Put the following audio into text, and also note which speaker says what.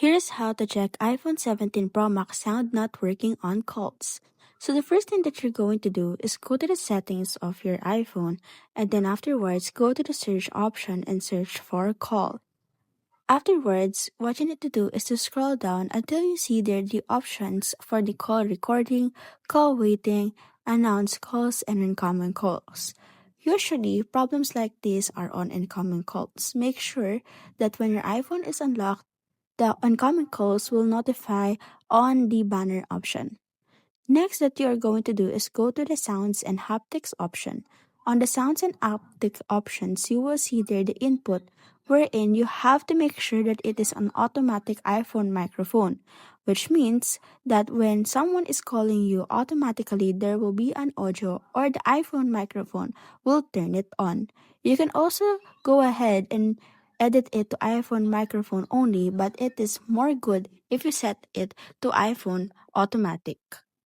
Speaker 1: Here's how to check iPhone 17 Pro Max sound not working on calls. So the first thing that you're going to do is go to the settings of your iPhone and then afterwards go to the search option and search for call. Afterwards, what you need to do is to scroll down until you see there the options for the call recording, call waiting, announced calls, and incoming calls. Usually, problems like these are on incoming calls. Make sure that when your iPhone is unlocked, the incoming calls will notify on the banner option. Next that you are going to do is go to the sounds and haptics option. On the sounds and haptic options, you will see there the input wherein you have to make sure that it is an automatic iPhone microphone, which means that when someone is calling you automatically there will be an audio or the iPhone microphone will turn it on. You can also go ahead and edit it to iPhone microphone only, but it is more good if you set it to iPhone automatic.